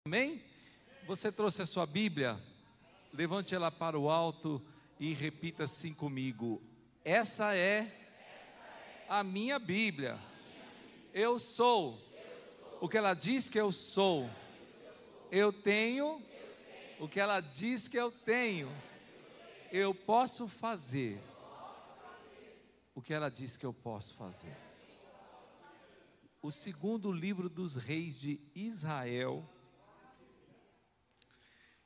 Amém? Você trouxe a sua Bíblia? Levante ela para o alto e repita assim comigo: essa é a minha Bíblia. Eu sou o que ela diz que eu sou. Eu tenho o que ela diz que eu tenho. Eu posso fazer o que ela diz que eu posso fazer. O segundo livro dos reis de Israel,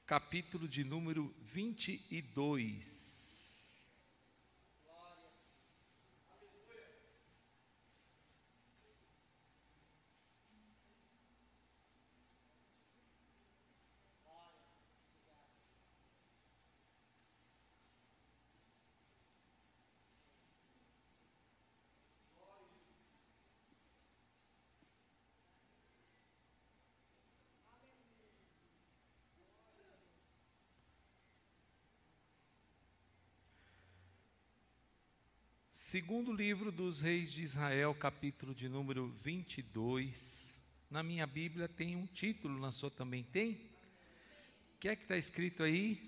capítulo de número 22. Segundo livro dos reis de Israel, capítulo de número 22. Na minha Bíblia tem um título, na sua também tem? O que é que está escrito aí?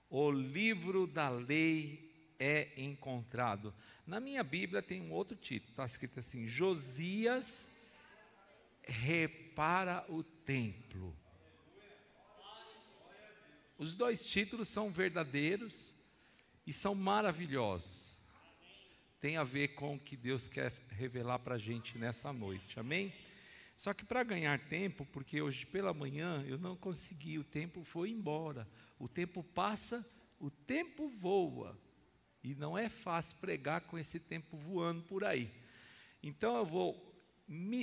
O livro da lei é encontrado. Na minha Bíblia tem um outro título, está escrito assim: Josias repara o templo. Os dois títulos são verdadeiros e são maravilhosos. Tem a ver com o que Deus quer revelar para a gente nessa noite, amém? Só que para ganhar tempo, porque hoje pela manhã eu não consegui, o tempo foi embora. O tempo passa, o tempo voa. E não é fácil pregar com esse tempo voando por aí. Então eu vou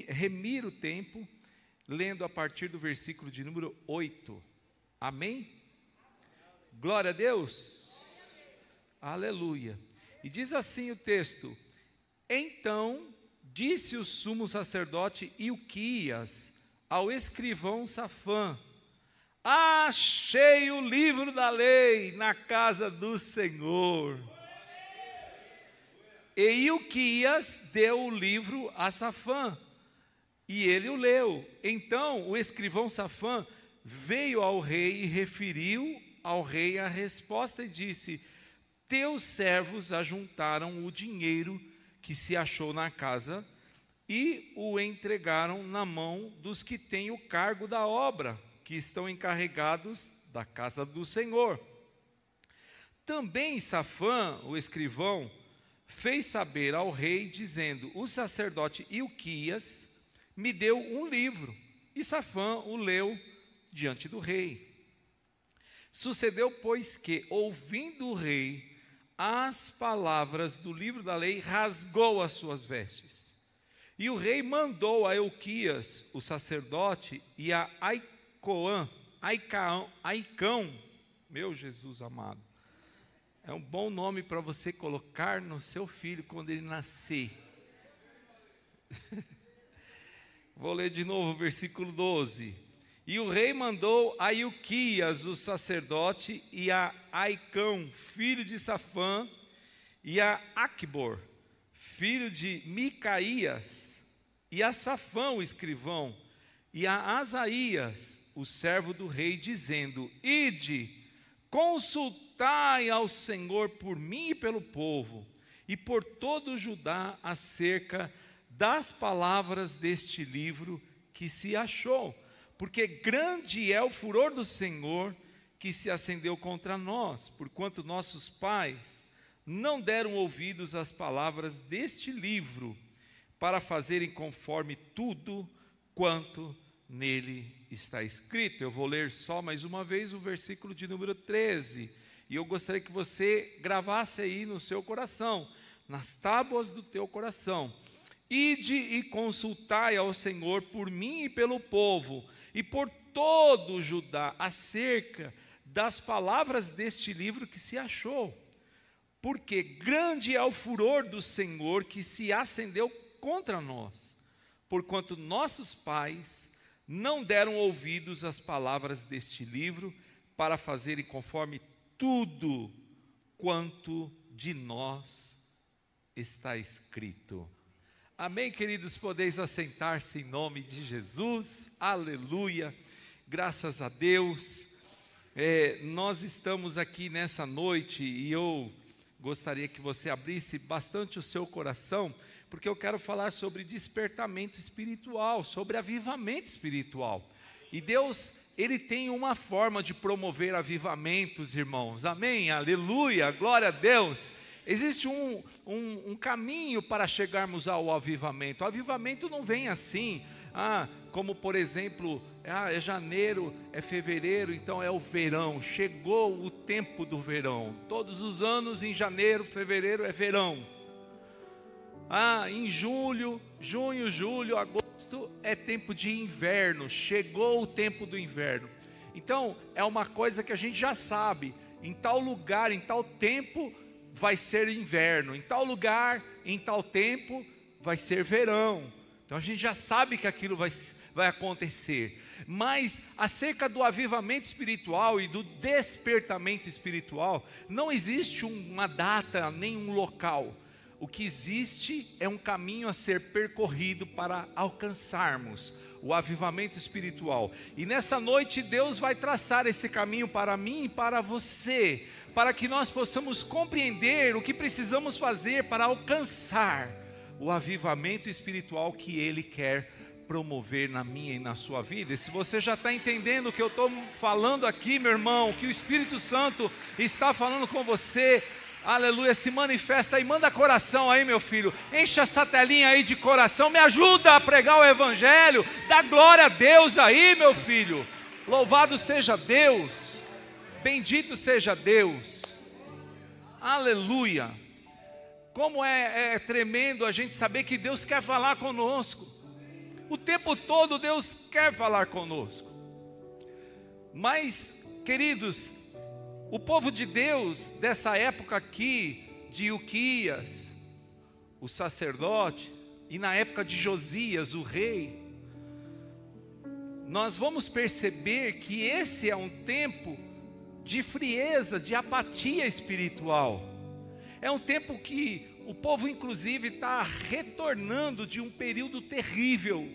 remir o tempo, lendo a partir do versículo de número 8. Amém? Glória a Deus. Aleluia. E diz assim o texto: então disse o sumo sacerdote Ilquias ao escrivão Safã: achei o livro da lei na casa do Senhor. E Ilquias deu o livro a Safã, e ele o leu. Então o escrivão Safã veio ao rei e referiu ao rei a resposta e disse: teus servos ajuntaram o dinheiro que se achou na casa e o entregaram na mão dos que têm o cargo da obra, que estão encarregados da casa do Senhor. Também Safã, o escrivão, fez saber ao rei, dizendo: o sacerdote Ilquias me deu um livro. E Safã o leu diante do rei. Sucedeu, pois, que, ouvindo o rei as palavras do livro da lei, rasgou as suas vestes. E o rei mandou a Ilquias, o sacerdote, e a Aicão, meu Jesus amado, é um bom nome para você colocar no seu filho quando ele nascer. Vou ler de novo o versículo 12. E o rei mandou a Ilquias, o sacerdote, e a Aicão, filho de Safã, e a Aquibor, filho de Micaías, e a Safã, o escrivão, e a Asaías, o servo do rei, dizendo: ide, consultai ao Senhor por mim e pelo povo, e por todo o Judá, acerca das palavras deste livro que se achou. Porque grande é o furor do Senhor que se acendeu contra nós, porquanto nossos pais não deram ouvidos às palavras deste livro, para fazerem conforme tudo quanto nele está escrito. Eu vou ler só mais uma vez o versículo de número 13, e eu gostaria que você gravasse aí no seu coração, nas tábuas do teu coração: ide e consultai ao Senhor por mim e pelo povo, e por todo o Judá, acerca das palavras deste livro que se achou. Porque grande é o furor do Senhor que se acendeu contra nós, porquanto nossos pais não deram ouvidos às palavras deste livro, para fazerem conforme tudo quanto de nós está escrito. Amém, queridos? Podeis assentar-se em nome de Jesus. Aleluia. Graças a Deus. Nós estamos aqui nessa noite e eu gostaria que você abrisse bastante o seu coração, porque eu quero falar sobre despertamento espiritual, sobre avivamento espiritual. E Deus, Ele tem uma forma de promover avivamentos, irmãos. Amém? Aleluia. Glória a Deus. Existe um caminho para chegarmos ao avivamento. O avivamento não vem assim, como por exemplo, é janeiro, é fevereiro, então é o verão. Chegou o tempo do verão. Todos os anos em janeiro, fevereiro é verão. Em julho, junho, agosto é tempo de inverno. Chegou o tempo do inverno. Então é uma coisa que a gente já sabe. Em tal lugar, em tal tempo vai ser inverno, em tal lugar, em tal tempo, vai ser verão. Então a gente já sabe que aquilo vai acontecer. Mas acerca do avivamento espiritual e do despertamento espiritual, não existe uma data, nem um local. O que existe é um caminho a ser percorrido para alcançarmos o avivamento espiritual. E nessa noite Deus vai traçar esse caminho para mim e para você, para que nós possamos compreender o que precisamos fazer para alcançar o avivamento espiritual que Ele quer promover na minha e na sua vida. E se você já está entendendo o que eu estou falando aqui, meu irmão, que o Espírito Santo está falando com você, aleluia, se manifesta aí, manda coração aí, meu filho, enche essa telinha aí de coração, me ajuda a pregar o Evangelho, dá glória a Deus aí, meu filho, louvado seja Deus, bendito seja Deus, aleluia. Como é tremendo a gente saber que Deus quer falar conosco, o tempo todo Deus quer falar conosco. Mas, queridos, o povo de Deus, dessa época aqui, de Ilquias, o sacerdote, e na época de Josias, o rei, nós vamos perceber que esse é um tempo de frieza, de apatia espiritual. É um tempo que o povo inclusive está retornando de um período terrível,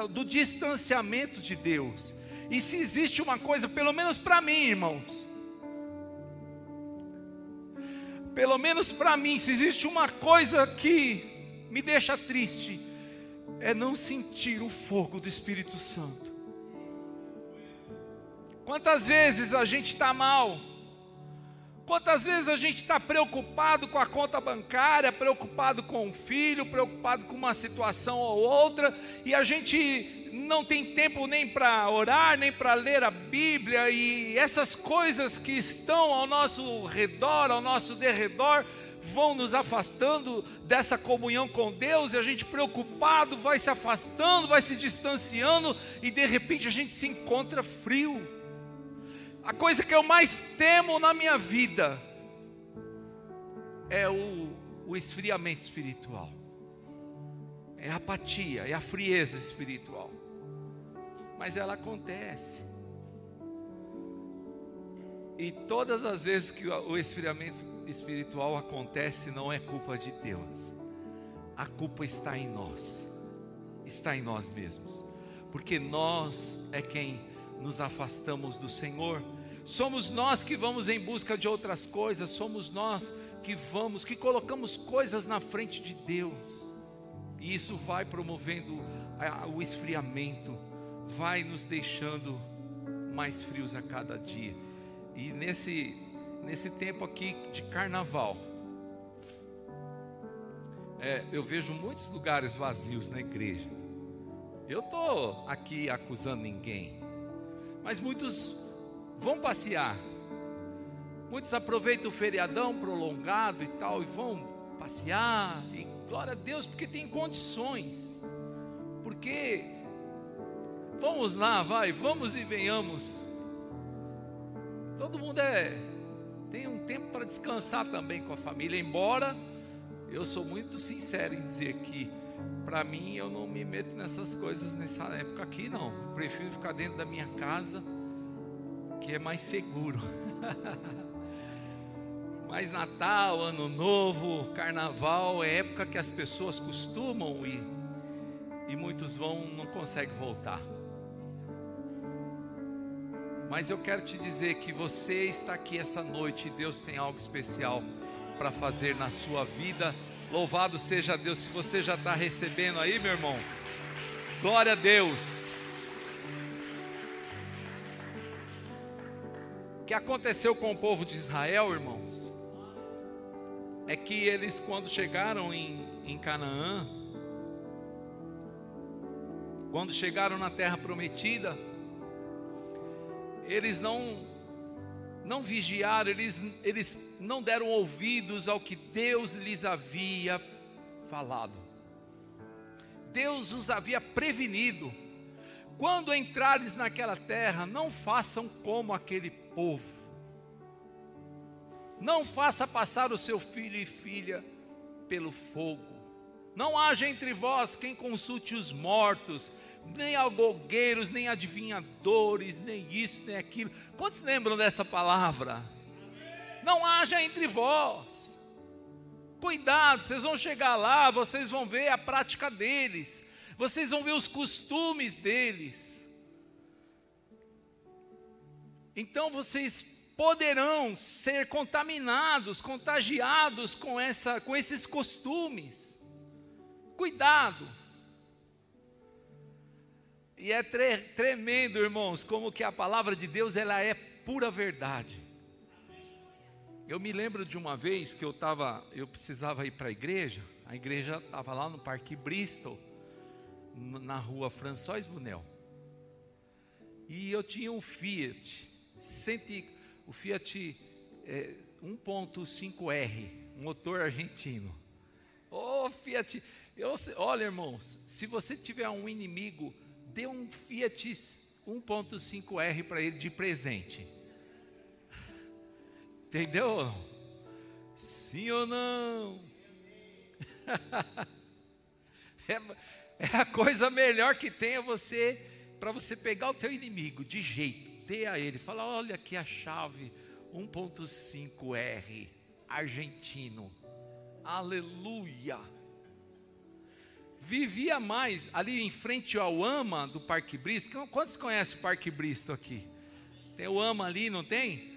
do distanciamento de Deus. E se existe uma coisa, pelo menos para mim, irmãos, pelo menos para mim, se existe uma coisa que me deixa triste, é não sentir o fogo do Espírito Santo. Quantas vezes a gente está mal, quantas vezes a gente está preocupado com a conta bancária, preocupado com o filho, preocupado com uma situação ou outra, e a gente não tem tempo nem para orar, nem para ler a Bíblia, e essas coisas que estão ao nosso redor, ao nosso derredor, vão nos afastando dessa comunhão com Deus, e a gente preocupado vai se afastando, vai se distanciando, e de repente a gente se encontra frio. A coisa que eu mais temo na minha vida é o esfriamento espiritual, é a apatia, é a frieza espiritual. Mas ela acontece. E todas as vezes que o esfriamento espiritual acontece, não é culpa de Deus. A culpa está em nós. Está em nós mesmos. Porque nós é quem nos afastamos do Senhor. Somos nós que vamos em busca de outras coisas. Somos nós que colocamos coisas na frente de Deus. E isso vai promovendo o esfriamento, vai nos deixando mais frios a cada dia. E nesse tempo aqui de carnaval, eu vejo muitos lugares vazios na igreja. Eu estou aqui acusando ninguém, mas muitos vão passear, muitos aproveitam o feriadão prolongado e tal, e vão passear, e glória a Deus, porque tem condições, porque vamos lá, vamos e venhamos, todo mundo tem um tempo para descansar também com a família, embora eu sou muito sincero em dizer que para mim eu não me meto nessas coisas nessa época aqui não, eu prefiro ficar dentro da minha casa, que é mais seguro. Mas Natal, Ano Novo, Carnaval é época que as pessoas costumam ir e muitos vão, não conseguem voltar. Mas eu quero te dizer que você está aqui essa noite e Deus tem algo especial para fazer na sua vida. Louvado seja Deus. Se você já está recebendo aí, meu irmão, glória a Deus. O que aconteceu com o povo de Israel, irmãos, é que eles, quando chegaram em Canaã, quando chegaram na terra prometida, eles não vigiaram, eles não deram ouvidos ao que Deus lhes havia falado. Deus os havia prevenido: quando entrares naquela terra, não façam como aquele povo. Não faça passar o seu filho e filha pelo fogo. Não haja entre vós quem consulte os mortos, nem algogueiros, nem adivinhadores, nem isso, nem aquilo. Quantos lembram dessa palavra? Não haja entre vós. Cuidado, vocês vão chegar lá, vocês vão ver a prática deles, vocês vão ver os costumes deles. Então vocês poderão ser contaminados, contagiados com esses costumes. Cuidado. E é tremendo, irmãos, como que a palavra de Deus, ela é pura verdade. Eu me lembro de uma vez que eu precisava ir para a igreja estava lá no Parque Bristol, na rua François Bunel. E eu tinha um Fiat, o Fiat 1.5R, motor argentino. Fiat, olha, irmãos, se você tiver um inimigo, dê um Fiat 1.5R para ele de presente. Entendeu? Sim ou não? É a coisa melhor que tem para você pegar o teu inimigo de jeito. Dê a ele, fala: olha aqui a chave 1.5R argentino. Aleluia. Vivia mais ali em frente ao AMA do Parque Bristol. Quantos conhecem o Parque Bristol aqui? Tem o AMA ali, não tem?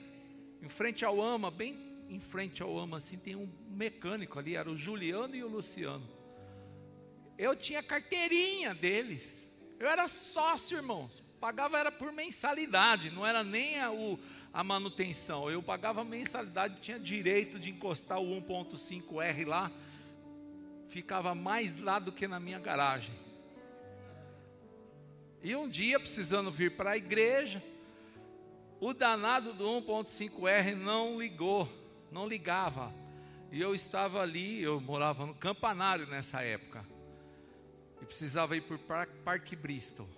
Em frente ao AMA, bem em frente ao AMA assim, tem um mecânico ali, era o Juliano e o Luciano. Eu tinha carteirinha deles. Eu era sócio, irmãos. Pagava era por mensalidade, não era nem a manutenção. Eu pagava mensalidade, tinha direito de encostar o 1.5R lá. Ficava mais lá do que na minha garagem. E um dia, precisando vir para a igreja, o danado do 1.5R não ligava. E eu estava ali, eu morava no Campanário nessa época. E precisava ir para o Parque Bristol.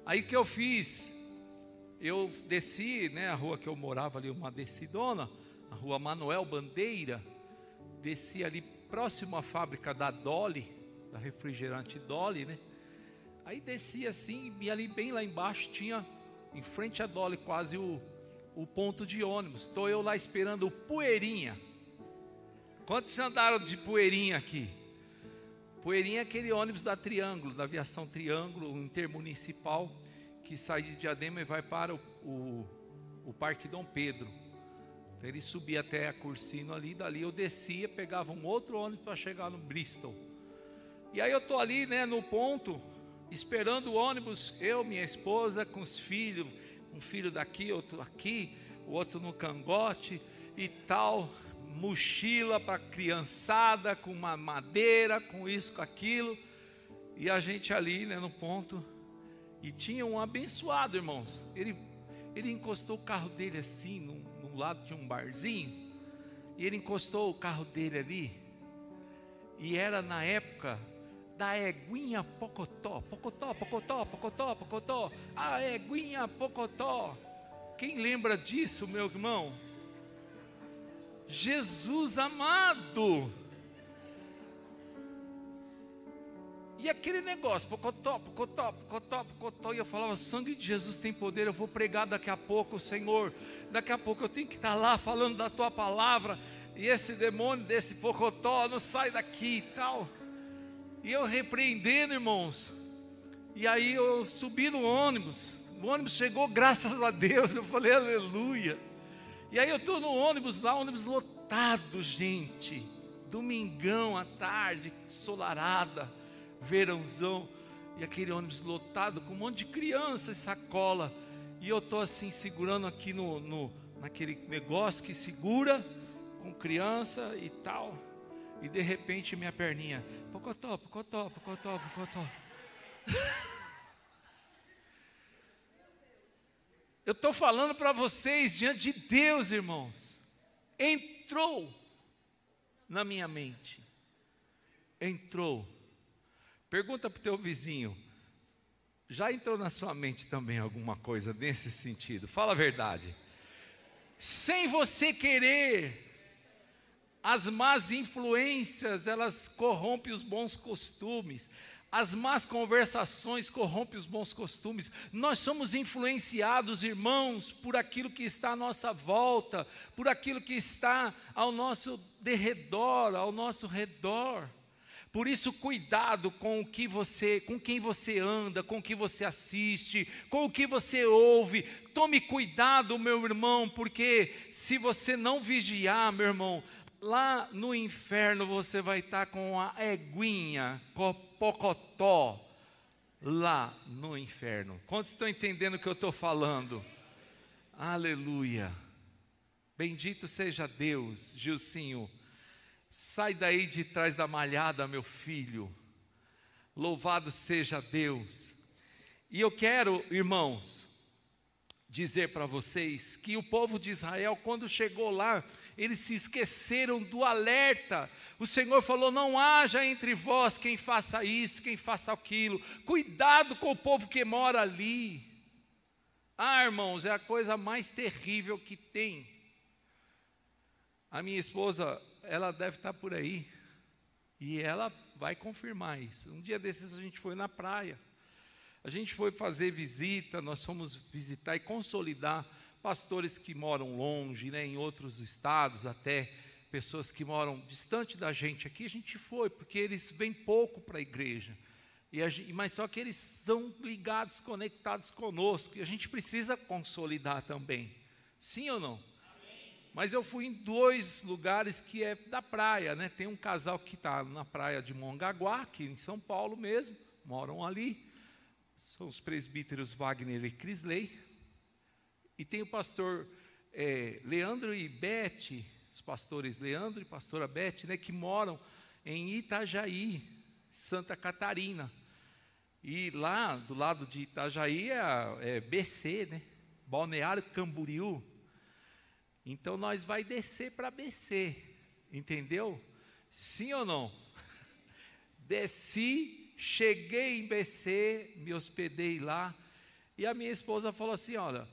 Aí o que eu fiz? Eu desci, a rua que eu morava ali, uma descidona, a rua Manuel Bandeira. Desci ali próximo à fábrica da Dolly, da refrigerante Dolly, Aí desci assim, e ali bem lá embaixo tinha, em frente à Dolly, quase o ponto de ônibus. Estou eu lá esperando o Poeirinha. Quantos andaram de Poeirinha aqui? Poeirinha é aquele ônibus da Triângulo, da aviação Triângulo, intermunicipal, que sai de Diadema e vai para o Parque Dom Pedro. Então ele subia até a Cursino ali, dali eu descia, pegava um outro ônibus para chegar no Bristol. E aí eu estou ali, no ponto, esperando o ônibus, eu, minha esposa, com os filhos, um filho daqui, outro aqui, o outro no cangote e tal, mochila para criançada, com uma madeira, com isso, com aquilo, e a gente ali, no ponto, e tinha um abençoado, irmãos, ele encostou o carro dele assim, num lado tinha um barzinho, e ele encostou o carro dele ali, e era na época da Eguinha Pocotó, a Eguinha Pocotó. Quem lembra disso, meu irmão? Jesus amado. E aquele negócio, pocotó, pocotó, pocotó, pocotó, e eu falava, sangue de Jesus tem poder, eu vou pregar daqui a pouco, Senhor, daqui a pouco eu tenho que estar lá falando da tua palavra, e esse demônio desse pocotó não sai daqui e tal. E eu repreendendo, irmãos, e aí eu subi no ônibus, o ônibus chegou, graças a Deus, eu falei, aleluia. E aí eu estou no ônibus lá, ônibus lotado, gente, domingão à tarde, ensolarada, verãozão, e aquele ônibus lotado com um monte de criança e sacola, e eu estou assim segurando aqui naquele negócio que segura, com criança e tal, e de repente minha perninha, pocotó, pocotó, pocotó, pocotó. Eu estou falando para vocês, diante de Deus, irmãos, entrou na minha mente, entrou. Pergunta para o teu vizinho, já entrou na sua mente também alguma coisa nesse sentido? Fala a verdade. Sem você querer, as más influências, elas corrompem os bons costumes. As más conversações corrompem os bons costumes. Nós somos influenciados, irmãos, por aquilo que está à nossa volta, por aquilo que está ao nosso derredor, ao nosso redor. Por isso, cuidado com quem você anda, com o que você assiste, com o que você ouve. Tome cuidado, meu irmão, porque se você não vigiar, meu irmão, lá no inferno você vai estar com a eguinha, com o pocotó, lá no inferno. Quantos estão entendendo o que eu estou falando? Aleluia. Bendito seja Deus. Gilcinho, sai daí de trás da malhada, meu filho. Louvado seja Deus. E eu quero, irmãos, dizer para vocês que o povo de Israel, quando chegou lá, eles se esqueceram do alerta. O Senhor falou, não haja entre vós quem faça isso, quem faça aquilo. Cuidado com o povo que mora ali. Ah, irmãos, é a coisa mais terrível que tem. A minha esposa, ela deve estar por aí, e ela vai confirmar isso. Um dia desses a gente foi na praia, a gente foi fazer visita, nós fomos visitar e consolidar pastores que moram longe, né, em outros estados, até pessoas que moram distante da gente aqui. A gente foi, porque eles vêm pouco para a igreja, mas só que eles são ligados, conectados conosco, e a gente precisa consolidar também, sim ou não? Mas eu fui em 2 lugares que é da praia, né? Tem um casal que está na praia de Mongaguá, aqui em São Paulo mesmo, moram ali. São os presbíteros Wagner e Crisley. E tem o pastor Leandro e Beth, os pastores Leandro e pastora Beth, né? Que moram em Itajaí, Santa Catarina. E lá, do lado de Itajaí, é BC, né? Balneário Camboriú. Então nós vai descer para BC, entendeu? Sim ou não? Desci, cheguei em BC, me hospedei lá, e a minha esposa falou assim, olha,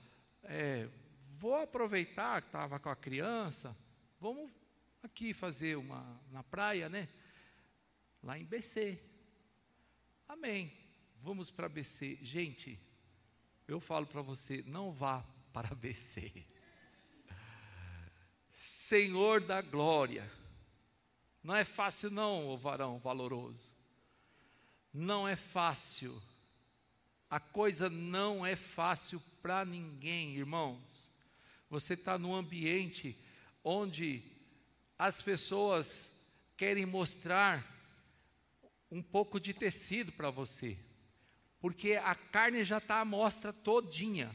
vou aproveitar que estava com a criança, vamos aqui fazer na praia, né? Lá em BC. Amém. Vamos para BC. Gente, eu falo para você, não vá para BC. Senhor da glória, não é fácil não, ô varão valoroso, não é fácil, a coisa não é fácil para ninguém, irmãos. Você está num ambiente onde as pessoas querem mostrar um pouco de tecido para você, porque a carne já está à mostra todinha.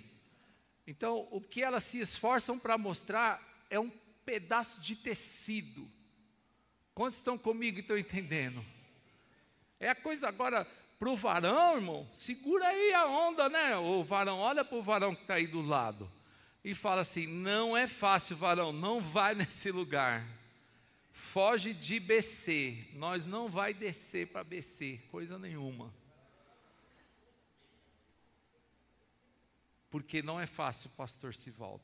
Então o que elas se esforçam para mostrar é um pedaço de tecido. Quantos estão comigo e estão entendendo? É a coisa agora para o varão, irmão, segura aí a onda, né? O varão, olha para o varão que está aí do lado e fala assim, não é fácil, varão, não vai nesse lugar, foge de BC, nós não vai descer para BC, coisa nenhuma, porque não é fácil, pastor Sivaldo.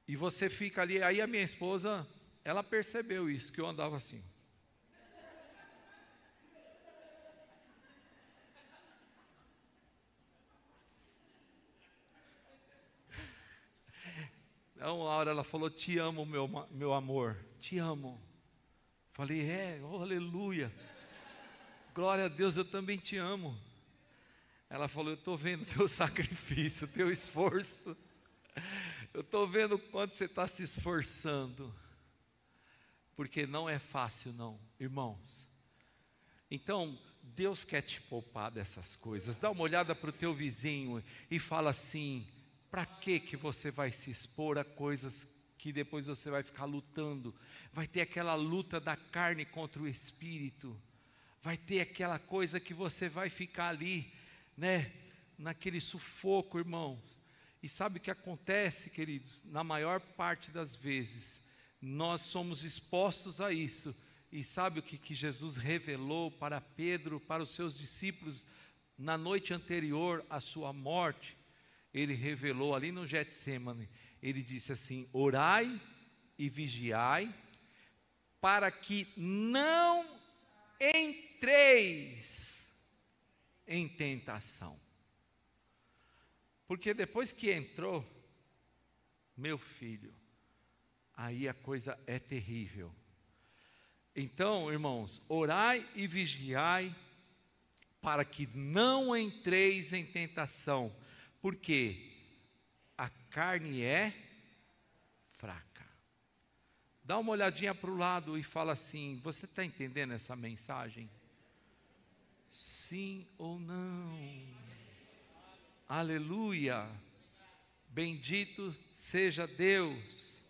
E você fica ali, aí a minha esposa, ela percebeu isso, que eu andava assim. Uma hora ela falou, te amo, meu amor, te amo. Falei, oh, aleluia, glória a Deus, eu também te amo. Ela falou, eu estou vendo o teu sacrifício, o teu esforço, eu estou vendo o quanto você está se esforçando, porque não é fácil não, irmãos. Então, Deus quer te poupar dessas coisas. Dá uma olhada para o teu vizinho e fala assim, para que você vai se expor a coisas que depois você vai ficar lutando? Vai ter aquela luta da carne contra o espírito, vai ter aquela coisa que você vai ficar ali, né, naquele sufoco, irmãos. E sabe o que acontece, queridos? Na maior parte das vezes, nós somos expostos a isso. E sabe o que Jesus revelou para Pedro, para os seus discípulos, na noite anterior à sua morte? Ele revelou ali no Getsêmani, ele disse assim, orai e vigiai, para que não entreis em tentação. Porque depois que entrou, meu filho, aí a coisa é terrível. Então, irmãos, orai e vigiai, para que não entreis em tentação, porque a carne é fraca. Dá uma olhadinha para o lado e fala assim, você está entendendo essa mensagem? Sim ou não? Aleluia, bendito seja Deus,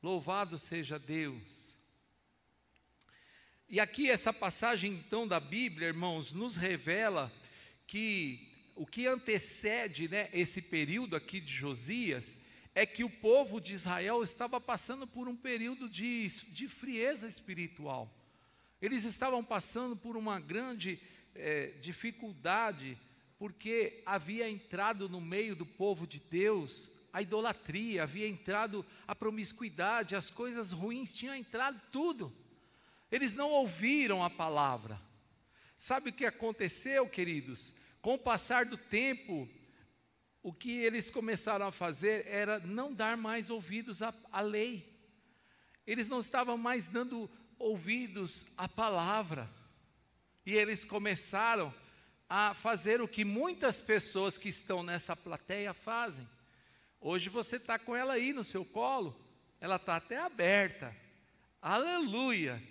louvado seja Deus. E aqui essa passagem então da Bíblia, irmãos, nos revela que o que antecede, né, esse período aqui de Josias, é que o povo de Israel estava passando por um período de frieza espiritual. Eles estavam passando por uma grande dificuldade, porque havia entrado no meio do povo de Deus a idolatria, havia entrado a promiscuidade, as coisas ruins, tinham entrado tudo. Eles não ouviram a palavra. Sabe o que aconteceu, queridos? Com o passar do tempo, o que eles começaram a fazer era não dar mais ouvidos à lei. Eles não estavam mais dando ouvidos à palavra. E eles começaram a fazer o que muitas pessoas que estão nessa plateia fazem. Hoje você está com ela aí no seu colo, ela está até aberta. Aleluia!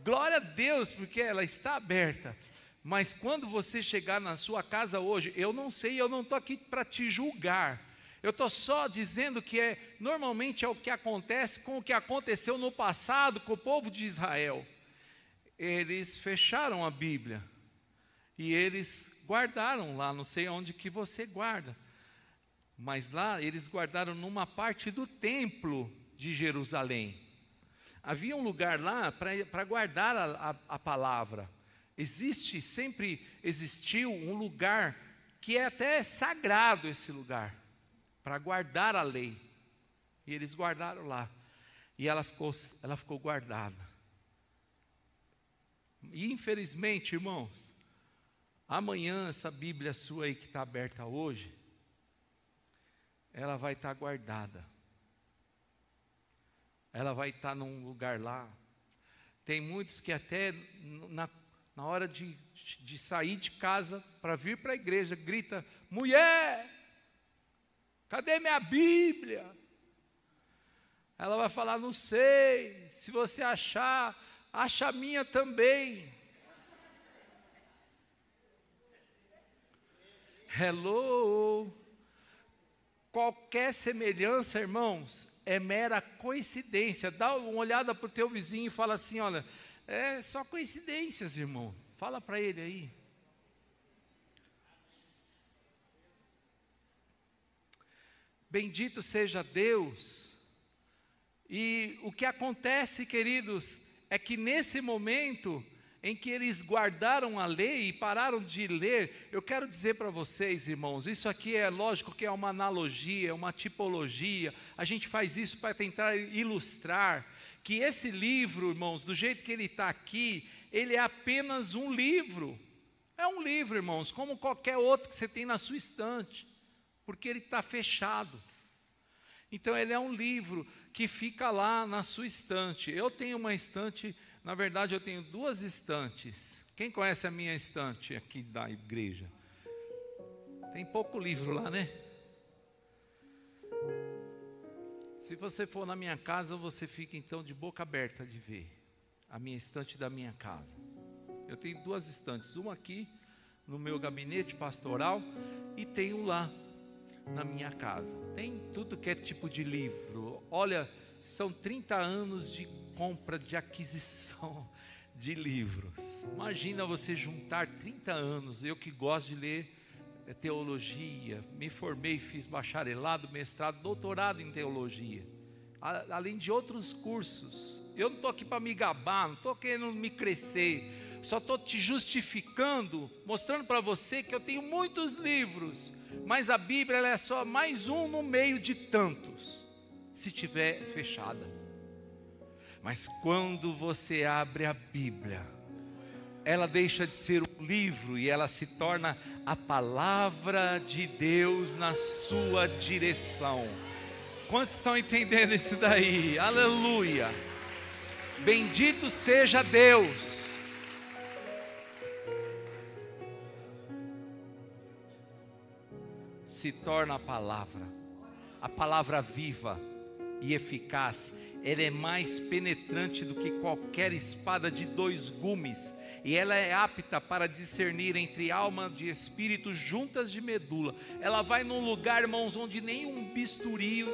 Glória a Deus, porque ela está aberta. Mas quando você chegar na sua casa hoje, eu não sei, eu não estou aqui para te julgar. Eu estou só dizendo que normalmente é o que acontece com o que aconteceu no passado com o povo de Israel. Eles fecharam a Bíblia e eles guardaram lá, não sei onde que você guarda, mas lá eles guardaram numa parte do templo de Jerusalém. Havia um lugar lá para guardar a palavra. Sempre existiu um lugar que é até sagrado, esse lugar, para guardar a lei. E eles guardaram lá. E ela ficou guardada. E infelizmente, irmãos, amanhã essa Bíblia sua aí que está aberta hoje, ela vai estar guardada. Ela vai estar num lugar lá. Tem muitos que até na hora de sair de casa para vir para a igreja, grita, mulher, cadê minha Bíblia? Ela vai falar, não sei, se você achar, acha a minha também. Hello! Qualquer semelhança, irmãos, é mera coincidência. Dá uma olhada para o teu vizinho e fala assim, olha, é só coincidências, irmão. Fala para ele aí. Bendito seja Deus. E o que acontece, queridos, é que nesse momento em que eles guardaram a lei e pararam de ler, eu quero dizer para vocês, irmãos, isso aqui é lógico que é uma analogia, é uma tipologia, a gente faz isso para tentar ilustrar, que esse livro, irmãos, do jeito que ele está aqui, ele é apenas um livro, é um livro, irmãos, como qualquer outro que você tem na sua estante, porque ele está fechado. Então ele é um livro que fica lá na sua estante. Eu tenho uma estante, na verdade eu tenho 2 estantes. Quem conhece a minha estante aqui da igreja? Tem pouco livro lá, né? Se você for na minha casa, você fica então de boca aberta de ver a minha estante da minha casa. Eu tenho 2 estantes, uma aqui no meu gabinete pastoral e tenho lá na minha casa. Tem tudo que é tipo de livro. Olha, são 30 anos de compra, de aquisição de livros. Imagina você juntar 30 anos. Eu que gosto de ler teologia, me formei, fiz bacharelado, mestrado, doutorado em teologia, além de outros cursos. Eu não estou aqui para me gabar, não estou querendo me crescer, só estou te justificando, mostrando para você que eu tenho muitos livros, mas a Bíblia ela é só mais um no meio de tantos, se tiver fechada. Mas quando você abre a Bíblia, ela deixa de ser um livro e ela se torna a palavra de Deus na sua direção. Quantos estão entendendo isso daí? Aleluia! Bendito seja Deus. Se torna a palavra viva e eficaz. Ela é mais penetrante do que qualquer espada de 2 gumes. E ela é apta para discernir entre alma e espírito, juntas de medula. Ela vai num lugar, irmãos, onde nenhum bisturi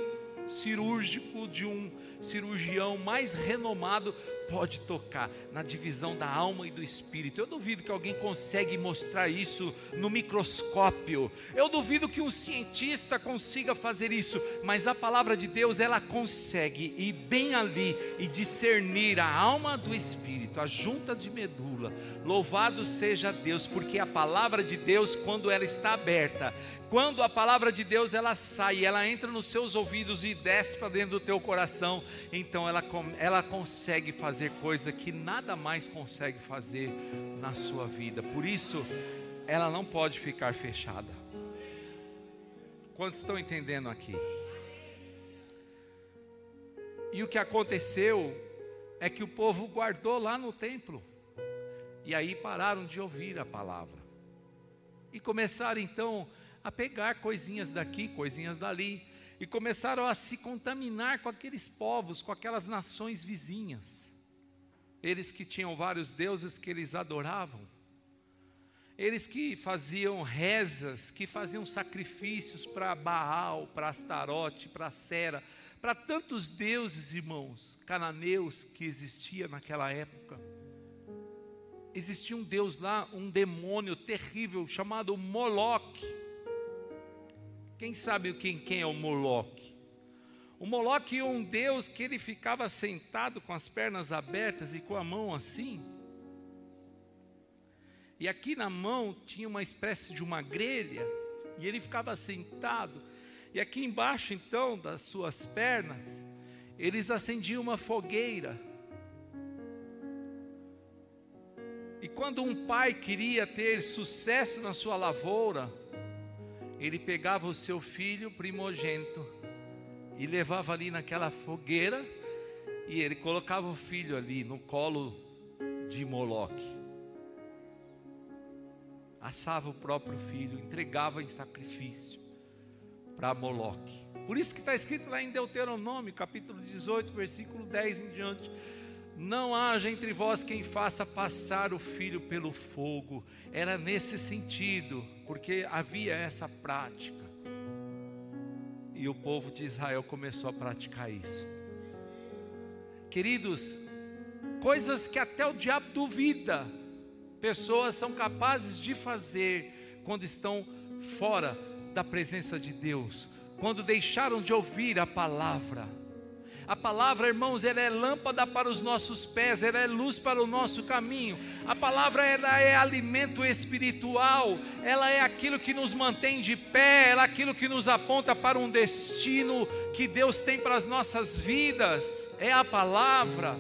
cirúrgico de um cirurgião mais renomado pode tocar, na divisão da alma e do espírito. Eu duvido que alguém consegue mostrar isso no microscópio. Eu duvido que um cientista consiga fazer isso, mas a palavra de Deus, ela consegue ir bem ali e discernir a alma do espírito, a junta de medula. Louvado seja Deus, porque a palavra de Deus, quando ela está aberta, quando a palavra de Deus ela sai, ela entra nos seus ouvidos e desce para dentro do teu coração, então ela consegue fazer coisa que nada mais consegue fazer na sua vida. Por isso, ela não pode ficar fechada. Quantos estão entendendo aqui? E o que aconteceu é que o povo guardou lá no templo, e aí pararam de ouvir a palavra, e começaram então a pegar coisinhas daqui, coisinhas dali, e começaram a se contaminar com aqueles povos, com aquelas nações vizinhas. Eles que tinham vários deuses que eles adoravam, eles que faziam rezas, que faziam sacrifícios para Baal, para Astarote, para Sera, para tantos deuses, irmãos, cananeus que existia naquela época. Existia um deus lá, um demônio terrível chamado Moloque. Quem sabe quem é o Moloque? O Moloque é um deus que ele ficava sentado com as pernas abertas e com a mão assim. E aqui na mão tinha uma espécie de uma grelha, e ele ficava sentado. E aqui embaixo então das suas pernas, eles acendiam uma fogueira. E quando um pai queria ter sucesso na sua lavoura, ele pegava o seu filho primogênito e levava ali naquela fogueira, e ele colocava o filho ali no colo de Moloque, assava o próprio filho, entregava em sacrifício para Moloque. Por isso que está escrito lá em Deuteronômio, capítulo 18, versículo 10 em diante: não haja entre vós quem faça passar o filho pelo fogo. Era nesse sentido, porque havia essa prática. E o povo de Israel começou a praticar isso. Queridos, coisas que até o diabo duvida, pessoas são capazes de fazer quando estão fora da presença de Deus, quando deixaram de ouvir a palavra. A palavra, irmãos, ela é lâmpada para os nossos pés, ela é luz para o nosso caminho. A palavra, ela é alimento espiritual, ela é aquilo que nos mantém de pé, ela é aquilo que nos aponta para um destino que Deus tem para as nossas vidas. É a palavra.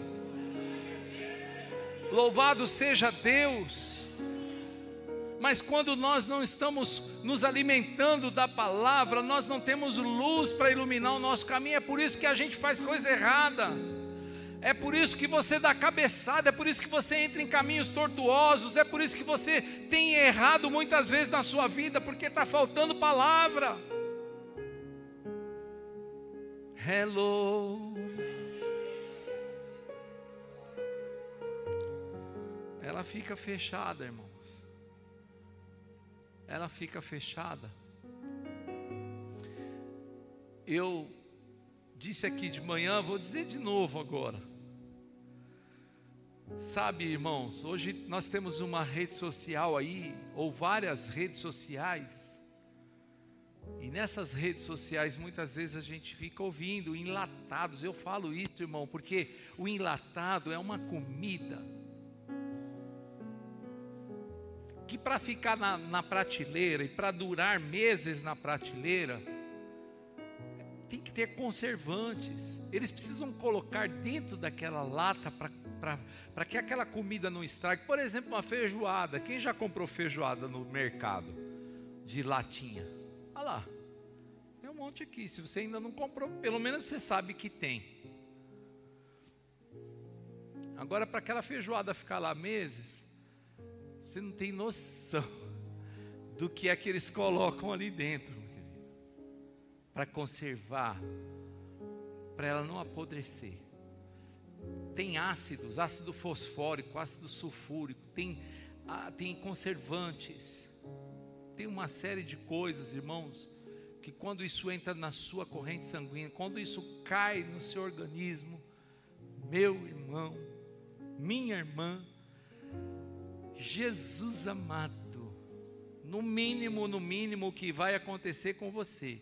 Louvado seja Deus. Mas quando nós não estamos nos alimentando da palavra, nós não temos luz para iluminar o nosso caminho. É por isso que a gente faz coisa errada. É por isso que você dá cabeçada, é por isso que você entra em caminhos tortuosos, é por isso que você tem errado muitas vezes na sua vida, porque está faltando palavra. Hello. Ela fica fechada, irmãos. Ela fica fechada. Eu disse aqui de manhã, vou dizer de novo agora. Sabe, irmãos, hoje nós temos uma rede social aí, ou várias redes sociais. E nessas redes sociais muitas vezes a gente fica ouvindo enlatados. Eu falo isso, irmão, porque o enlatado é uma comida que para ficar na prateleira e para durar meses na prateleira, tem que ter conservantes. Eles precisam colocar dentro daquela lata para que aquela comida não estrague. Por exemplo, uma feijoada. Quem já comprou feijoada no mercado de latinha? Olha lá, tem um monte aqui. Se você ainda não comprou, pelo menos você sabe que tem. Agora, para aquela feijoada ficar lá meses, você não tem noção do que é que eles colocam ali dentro, para conservar, para ela não apodrecer. Tem ácidos, ácido fosfórico, ácido sulfúrico, tem conservantes, tem uma série de coisas, irmãos, que quando isso entra na sua corrente sanguínea, quando isso cai no seu organismo, meu irmão, minha irmã, Jesus amado, no mínimo o que vai acontecer com você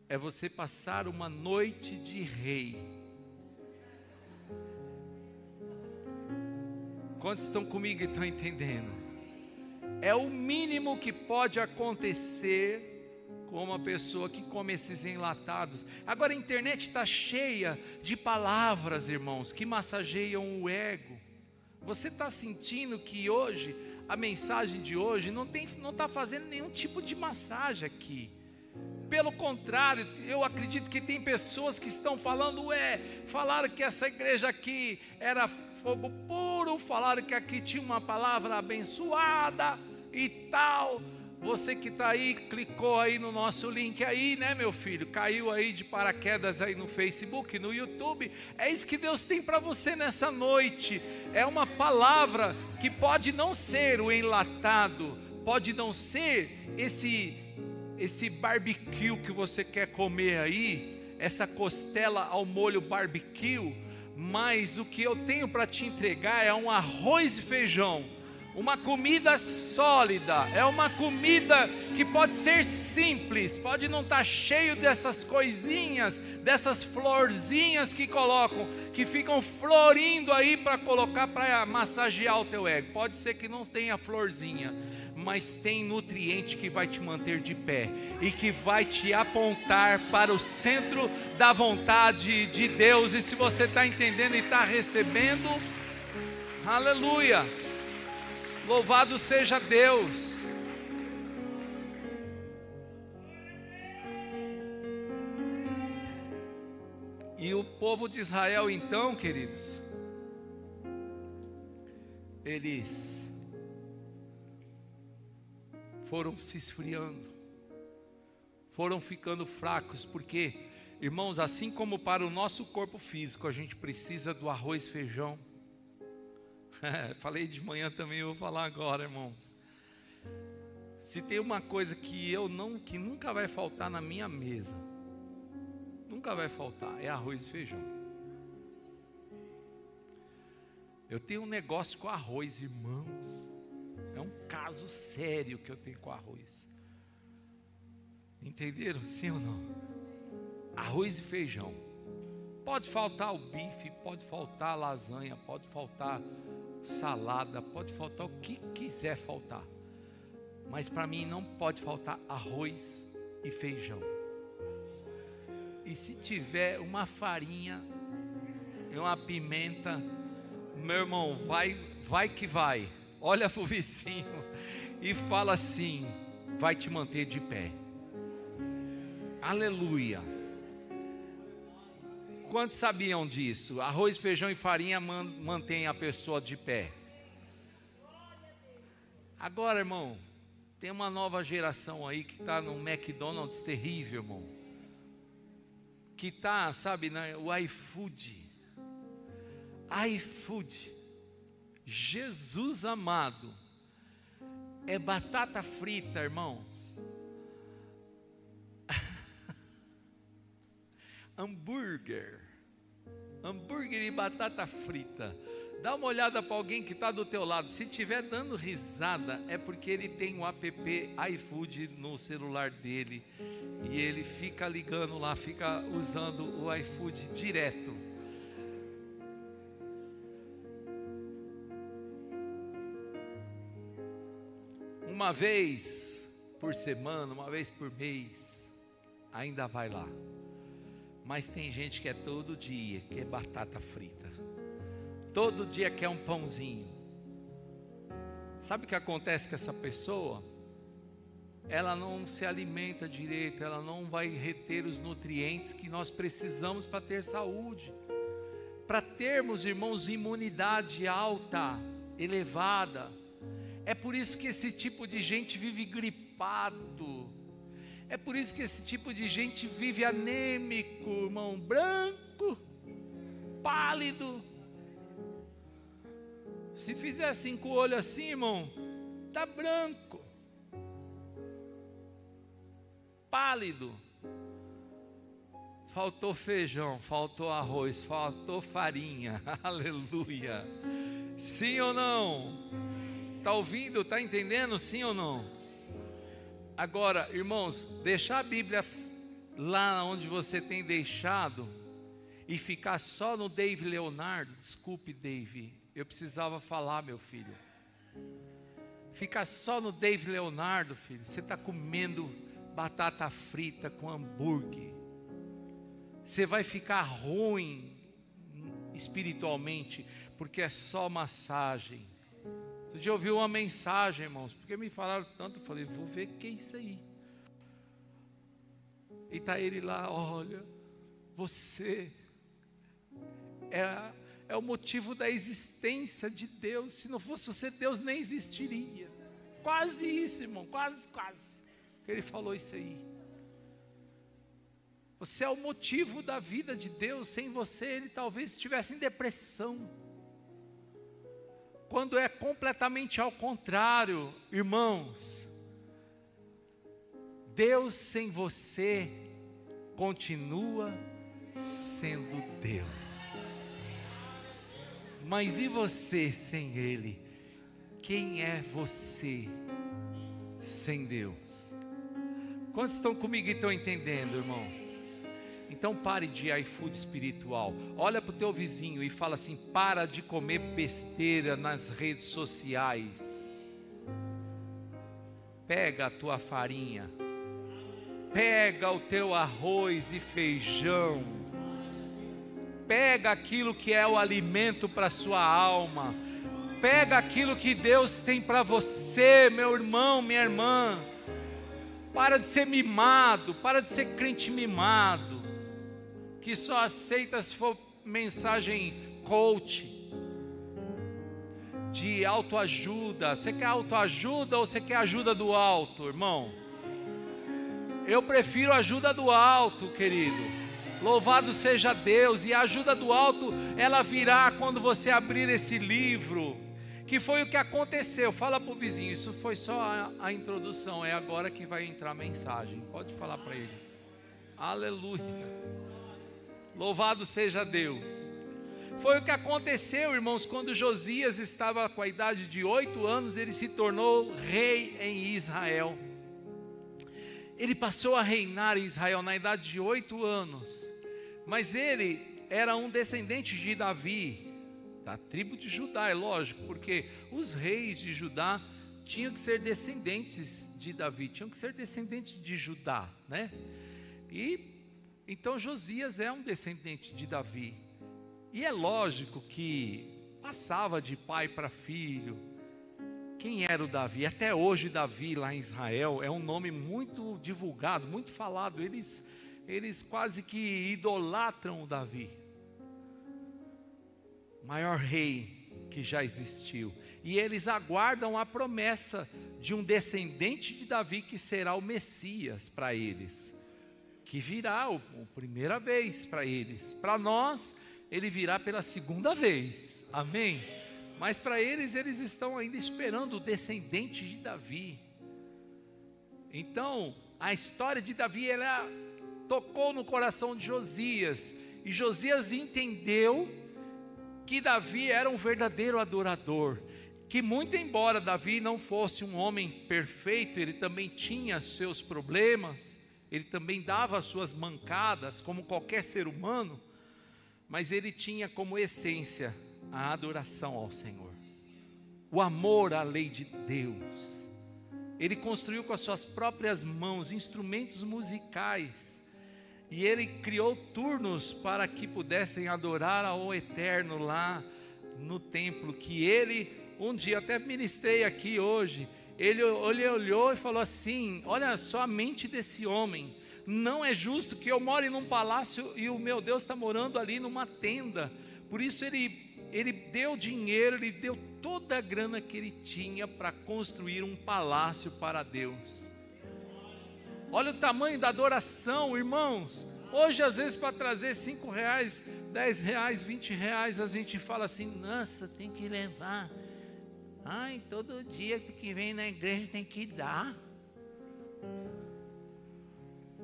é você passar uma noite de rei. Quantos estão comigo e estão entendendo? É o mínimo que pode acontecer com uma pessoa que come esses enlatados. Agora a internet está cheia de palavras, irmãos, que massageiam o ego. Você está sentindo que hoje, a mensagem de hoje não está fazendo nenhum tipo de massagem aqui. Pelo contrário, eu acredito que tem pessoas que estão falando, falaram que essa igreja aqui era fogo puro, falaram que aqui tinha uma palavra abençoada e tal. Você que está aí, clicou aí no nosso link aí, né, meu filho? Caiu aí de paraquedas aí no Facebook, no YouTube. É isso que Deus tem para você nessa noite. É uma palavra que pode não ser o enlatado, pode não ser esse barbecue que você quer comer aí, essa costela ao molho barbecue, mas o que eu tenho para te entregar é um arroz e feijão, uma comida sólida, é uma comida que pode ser simples, pode não estar cheio dessas coisinhas, dessas florzinhas que colocam, que ficam florindo aí para colocar, para massagear o teu ego. Pode ser que não tenha florzinha, mas tem nutriente que vai te manter de pé e que vai te apontar para o centro da vontade de Deus. E se você está entendendo e está recebendo, aleluia, louvado seja Deus. E o povo de Israel então, queridos, eles foram se esfriando, foram ficando fracos, porque, irmãos, assim como para o nosso corpo físico a gente precisa do arroz e feijão, falei de manhã também, eu vou falar agora, irmãos. Se tem uma coisa que que nunca vai faltar na minha mesa, nunca vai faltar, é arroz e feijão. Eu tenho um negócio com arroz, irmãos. É um caso sério que eu tenho com arroz. Entenderam, sim ou não? Arroz e feijão. Pode faltar o bife, pode faltar a lasanha, pode faltar salada, pode faltar o que quiser faltar, mas para mim não pode faltar arroz e feijão. E se tiver uma farinha e uma pimenta, meu irmão, vai que vai. Olha para o vizinho e fala assim: vai te manter de pé. Aleluia. Quantos sabiam disso? Arroz, feijão e farinha mantém a pessoa de pé. Agora, irmão, tem uma nova geração aí que está no McDonald's terrível, irmão. Que está, sabe, o iFood. iFood. Jesus amado. É batata frita, irmãos. Hambúrguer e batata frita. Dá uma olhada para alguém que está do teu lado. Se estiver dando risada, é porque ele tem o app iFood no celular dele e ele fica ligando lá, fica usando o iFood direto. Uma vez por semana, uma vez por mês, ainda vai lá. Mas tem gente que é todo dia, que é batata frita. Todo dia quer um pãozinho. Sabe o que acontece com essa pessoa? Ela não se alimenta direito, ela não vai reter os nutrientes que nós precisamos para ter saúde. Para termos, irmãos, imunidade alta, elevada. É por isso que esse tipo de gente vive gripado. É por isso que esse tipo de gente vive anêmico, irmão, branco, pálido. Se fizer assim com o olho assim, irmão, tá branco, pálido. Faltou feijão, faltou arroz, faltou farinha. Aleluia. Sim ou não? Tá ouvindo? Tá entendendo? Sim ou não? Agora, irmãos, deixar a Bíblia lá onde você tem deixado e ficar só no Dave Leonardo, desculpe, Dave, eu precisava falar, meu filho. Ficar só no Dave Leonardo, filho, você está comendo batata frita com hambúrguer. Você vai ficar ruim espiritualmente, porque é só massagem. Outro dia eu ouvi uma mensagem, irmãos, porque me falaram tanto, eu falei, vou ver o que é isso aí. E está ele lá, olha, você é o motivo da existência de Deus. Se não fosse você, Deus nem existiria. Quase isso, irmão, quase. Ele falou isso aí. Você é o motivo da vida de Deus. Sem você, ele talvez estivesse em depressão. Quando é completamente ao contrário, irmãos, Deus sem você continua sendo Deus. Mas e você sem Ele? Quem é você sem Deus? Quantos estão comigo e estão entendendo, irmãos? Então pare de iFood espiritual. Olha para o teu vizinho e fala assim: para de comer besteira nas redes sociais. Pega a tua farinha, pega o teu arroz e feijão, pega aquilo que é o alimento para a sua alma, pega aquilo que Deus tem para você, meu irmão, minha irmã. Para de ser mimado, para de ser crente mimado, que só aceita se for mensagem coach, de autoajuda. Você quer autoajuda ou você quer ajuda do alto, irmão? Eu prefiro ajuda do alto, querido. Louvado seja Deus. E a ajuda do alto, ela virá quando você abrir esse livro, que foi o que aconteceu. Fala para o vizinho, isso foi só a introdução, é agora que vai entrar a mensagem. Pode falar para ele. Aleluia. Louvado seja Deus. Foi o que aconteceu, irmãos, quando Josias estava com a idade de 8 anos, ele se tornou rei em Israel. Ele passou a reinar em Israel na idade de 8 anos. Mas ele era um descendente de Davi, da tribo de Judá, é lógico, porque os reis de Judá tinham que ser descendentes de Davi, tinham que ser descendentes de Judá, né? E então Josias é um descendente de Davi. E é lógico que passava de pai para filho. quem era o Davi. Até hoje Davi lá em Israel é um nome muito divulgado, muito falado. Eles quase que idolatram o Davi, o maior rei que já existiu. E eles aguardam a promessa de um descendente de Davi que será o Messias para eles, que virá a primeira vez para eles. Para nós, ele virá pela segunda vez, amém? Mas para eles estão ainda esperando o descendente de Davi. Então, a história de Davi, ela tocou no coração de Josias, e Josias entendeu que Davi era um verdadeiro adorador, que muito embora Davi não fosse um homem perfeito, ele também tinha seus problemas, ele também dava as suas mancadas, como qualquer ser humano, mas ele tinha como essência a adoração ao Senhor, o amor à lei de Deus. Ele construiu com as suas próprias mãos instrumentos musicais, e ele criou turnos para que pudessem adorar ao Eterno lá no templo, que ele, um dia, até ministrei aqui hoje, ele olhou e falou assim: olha só a mente desse homem, não é justo que eu more num palácio e o meu Deus está morando ali numa tenda. Por isso ele deu dinheiro, ele deu toda a grana que ele tinha para construir um palácio para Deus. Olha o tamanho da adoração, irmãos. Hoje às vezes para trazer R$5, R$10, R$20, a gente fala assim: nossa, tem que levar. Ai, todo dia que vem na igreja tem que dar.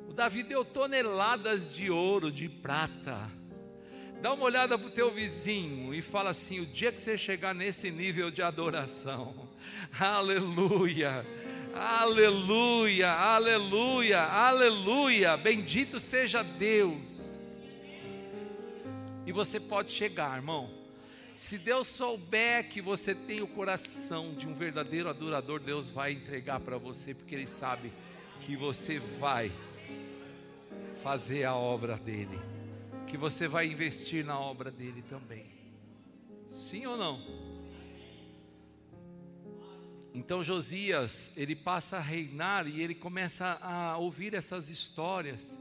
O Davi deu toneladas de ouro, de prata. Dá uma olhada para o teu vizinho e fala assim: o dia que você chegar nesse nível de adoração, aleluia, aleluia, aleluia, aleluia, bendito seja Deus. E você pode chegar, irmão. Se Deus souber que você tem o coração de um verdadeiro adorador, Deus vai entregar para você, porque Ele sabe que você vai fazer a obra dEle, que você vai investir na obra dEle também. Sim ou não? Então Josias, ele passa a reinar e ele começa a ouvir essas histórias,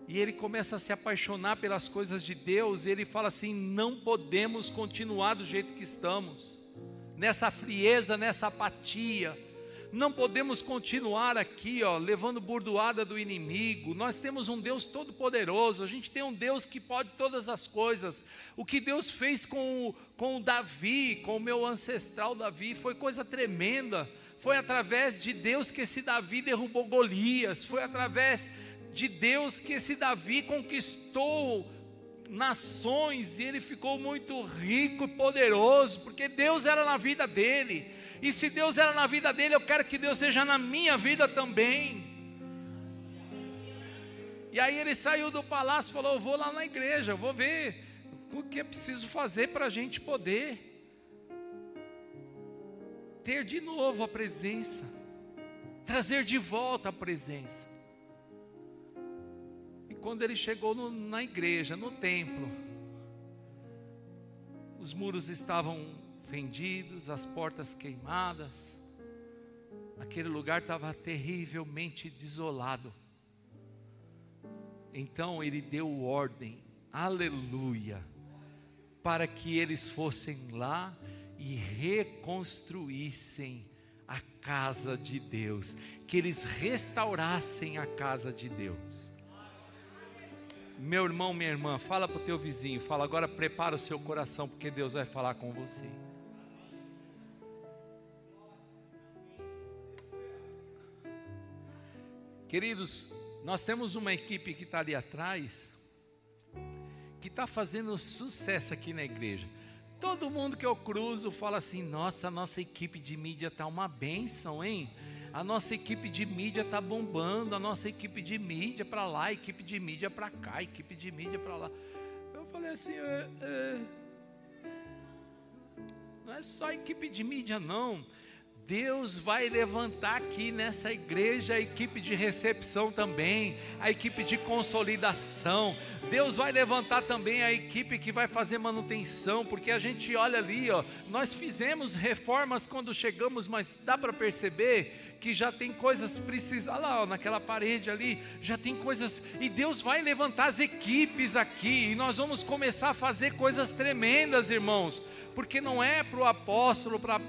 e ele começa a se apaixonar pelas coisas de Deus, e ele fala assim: não podemos continuar do jeito que estamos, nessa frieza, nessa apatia. Não podemos continuar aqui, levando burdoada do inimigo. Nós temos um Deus todo poderoso, a gente tem um Deus que pode todas as coisas. O que Deus fez com o Davi, com o meu ancestral Davi, foi coisa tremenda. Foi através de Deus que esse Davi derrubou Golias, foi através de Deus que esse Davi conquistou nações, e ele ficou muito rico e poderoso, porque Deus era na vida dele. E se Deus era na vida dele, eu quero que Deus seja na minha vida também. E aí ele saiu do palácio e falou: eu vou lá na igreja, eu vou ver o que é preciso fazer para a gente poder ter de novo a presença, trazer de volta a presença. E quando ele chegou na igreja, no templo, os muros estavam fendidos, as portas queimadas, aquele lugar estava terrivelmente desolado. Então ele deu ordem, aleluia, para que eles fossem lá e reconstruíssem a casa de Deus, que eles restaurassem a casa de Deus. Meu irmão, minha irmã, fala para o teu vizinho, fala: agora prepara o seu coração, porque Deus vai falar com você. Queridos, nós temos uma equipe que está ali atrás, que está fazendo sucesso aqui na igreja. Todo mundo que eu cruzo fala assim: nossa, a nossa equipe de mídia está uma bênção, hein? A nossa equipe de mídia está bombando, a nossa equipe de mídia para lá, equipe de mídia para cá, equipe de mídia para lá. Eu falei assim: não é só equipe de mídia não. Deus vai levantar aqui nessa igreja a equipe de recepção também, a equipe de consolidação. Deus vai levantar também a equipe que vai fazer manutenção, porque a gente olha ali, ó, nós fizemos reformas quando chegamos, mas dá para perceber que já tem coisas precisas, olha lá, ó, naquela parede ali, já tem coisas, e Deus vai levantar as equipes aqui, e nós vamos começar a fazer coisas tremendas, irmãos. Porque não é para o apóstolo, para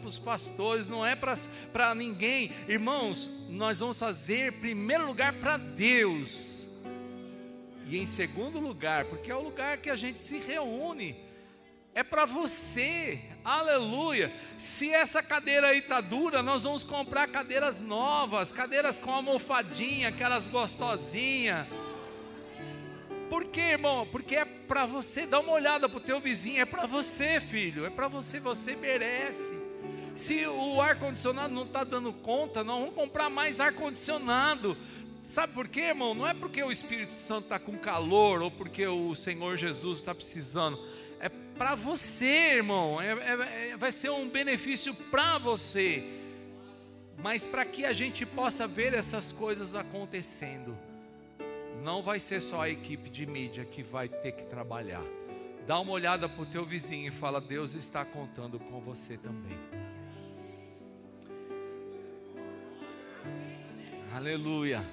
os pastores, não é para ninguém. Irmãos, nós vamos fazer em primeiro lugar para Deus. E em segundo lugar, porque é o lugar que a gente se reúne, é para você, aleluia. Se essa cadeira aí está dura, nós vamos comprar cadeiras novas, cadeiras com almofadinha, aquelas gostosinhas. Por quê, irmão? Porque é para você. Dá uma olhada para o teu vizinho, é para você, filho, é para você, você merece. Se o ar-condicionado não está dando conta, nós vamos comprar mais ar-condicionado. Sabe por quê, irmão? Não é porque o Espírito Santo está com calor, ou porque o Senhor Jesus está precisando. É para você, irmão, vai ser um benefício para você. Mas para que a gente possa ver essas coisas acontecendo, não vai ser só a equipe de mídia que vai ter que trabalhar. Dá uma olhada para o teu vizinho e fala: Deus está contando com você também. Aleluia.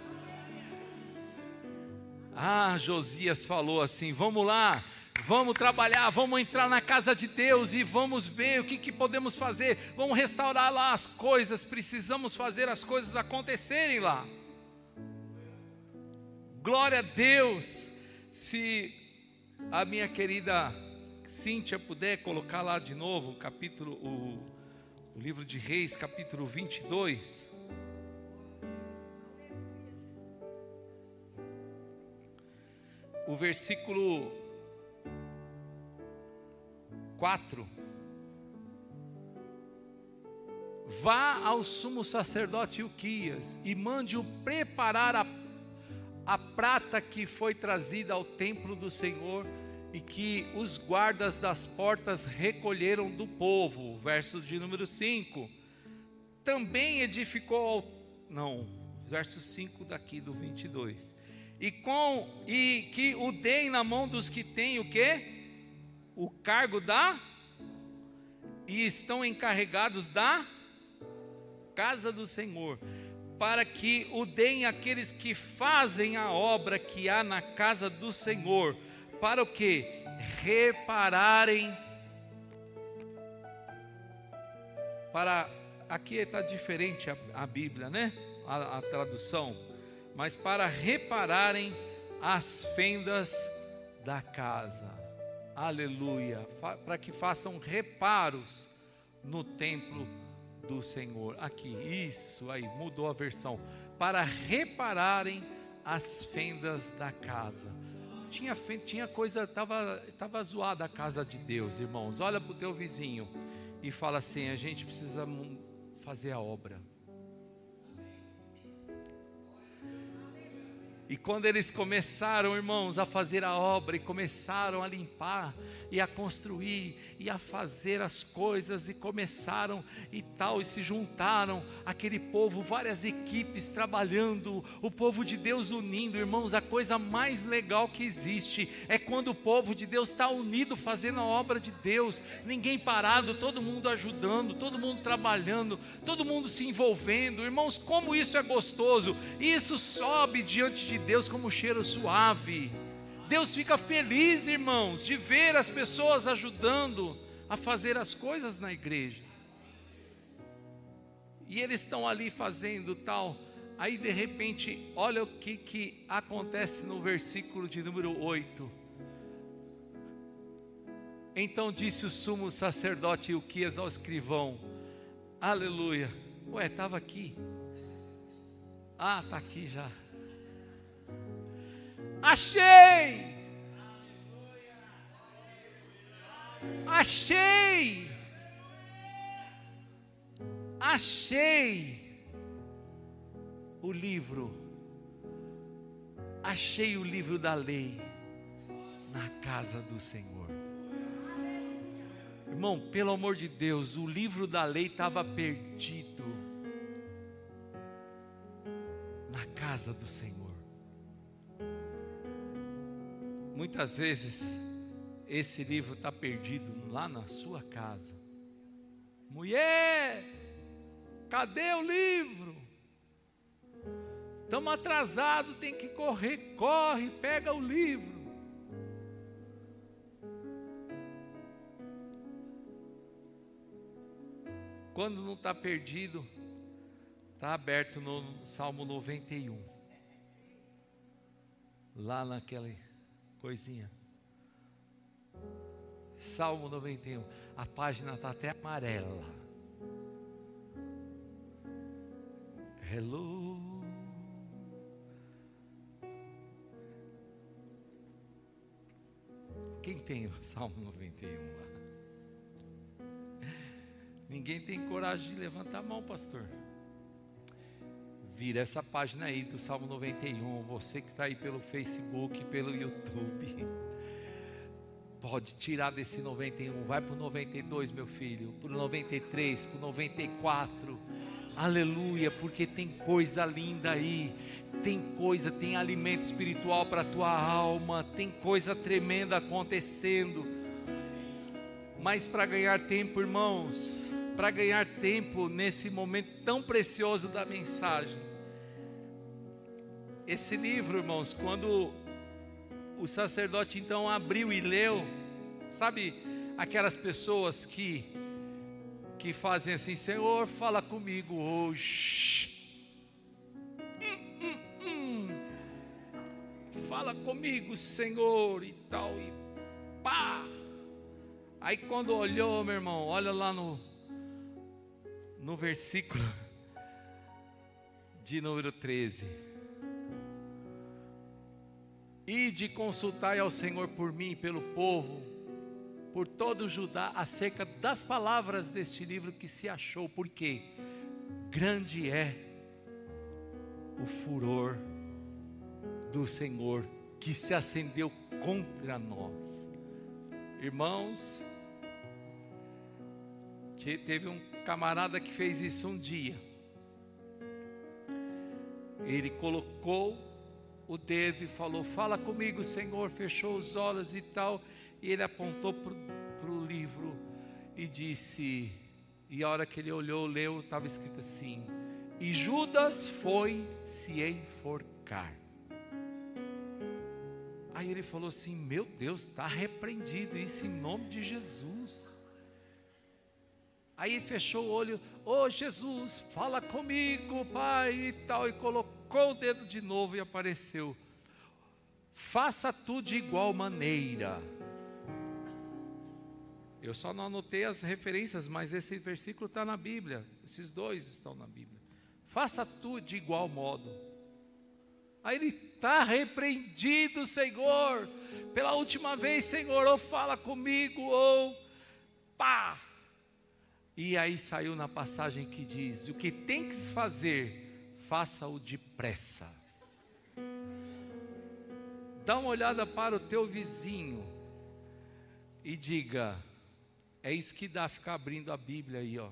Josias falou assim: vamos lá, vamos trabalhar, vamos entrar na casa de Deus e vamos ver o que podemos fazer. Vamos restaurar lá as coisas, precisamos fazer as coisas acontecerem lá. Glória a Deus. Se a minha querida Cíntia puder colocar lá de novo o livro de Reis, capítulo 22. O versículo 4. Vá ao sumo sacerdote Ilquias e mande-o preparar a prata que foi trazida ao templo do Senhor e que os guardas das portas recolheram do povo. Verso de número 5. Também edificou, verso 5 daqui do 22. E que o deem na mão dos que têm o quê? O cargo e estão encarregados da casa do Senhor, para que o deem àqueles que fazem a obra que há na casa do Senhor, para o quê? Repararem, aqui está diferente a Bíblia, né? A tradução, mas para repararem as fendas da casa, aleluia, para que façam reparos no templo do Senhor. Aqui, isso aí, mudou a versão, para repararem as fendas da casa. Tinha coisa, estava zoada a casa de Deus, irmãos. Olha para o teu vizinho e fala assim: a gente precisa fazer a obra. E quando eles começaram, irmãos, a fazer a obra, e começaram a limpar, e a construir, e a fazer as coisas, e começaram e tal, e se juntaram, aquele povo, várias equipes trabalhando, o povo de Deus unindo, irmãos, a coisa mais legal que existe, é quando o povo de Deus está unido, fazendo a obra de Deus, ninguém parado, todo mundo ajudando, todo mundo trabalhando, todo mundo se envolvendo, irmãos, como isso é gostoso, isso sobe diante de Deus como um cheiro suave. Deus fica feliz, irmãos, de ver as pessoas ajudando a fazer as coisas na igreja. E eles estão ali fazendo tal. Aí de repente, olha o que acontece no versículo de número 8. Então disse o sumo sacerdote Ilquias ao escrivão: aleluia. Ué, estava aqui. Está aqui já. Achei! Achei! Achei o livro. Achei o livro da lei na casa do Senhor. Irmão, pelo amor de Deus, o livro da lei estava perdido na casa do Senhor. Muitas vezes, esse livro está perdido lá na sua casa. Mulher, cadê o livro? Estamos atrasados, tem que correr, corre, pega o livro. Quando não está perdido, está aberto no Salmo 91. Lá naquela coisinha. Salmo 91. A página está até amarela. Hello. Quem tem o Salmo 91 lá? Ninguém tem coragem de levantar a mão, pastor. Vira essa página aí do Salmo 91. Você que está aí pelo Facebook, pelo YouTube, pode tirar desse 91. Vai para o 92, meu filho. Para o 93, para o 94. Aleluia, porque tem coisa linda aí. Tem coisa, tem alimento espiritual para a tua alma. Tem coisa tremenda acontecendo. Mas para ganhar tempo, irmãos, para ganhar tempo nesse momento tão precioso da mensagem, esse livro, irmãos, quando o sacerdote então abriu e leu, sabe aquelas pessoas que fazem assim: Senhor, fala comigo hoje, fala comigo, Senhor, e tal, e pá. Aí quando olhou, meu irmão, olha lá no versículo de número 13. Ide consultai ao Senhor por mim, pelo povo, por todo o Judá, acerca das palavras deste livro que se achou, porque grande é o furor do Senhor que se acendeu contra nós. Irmãos, teve um camarada que fez isso um dia. Ele colocou o dedo e falou: fala comigo, Senhor. Fechou os olhos e tal. E ele apontou para o livro e disse, e a hora que ele olhou, leu, estava escrito assim: e Judas foi se enforcar. Aí ele falou assim: meu Deus, está repreendido isso em nome de Jesus. Aí fechou o olho: ô Jesus, fala comigo, Pai, e tal. E colocou o dedo de novo e apareceu: faça tu de igual maneira. Eu só não anotei as referências, mas esse versículo está na Bíblia. Esses dois estão na Bíblia. Faça tu de igual modo. Aí ele: está repreendido, Senhor. Pela última vez, Senhor, ou fala comigo, ou pá. E aí saiu na passagem que diz: o que tem que se fazer, faça-o depressa. Dá uma olhada para o teu vizinho e diga: é isso que dá ficar abrindo a Bíblia aí, ó.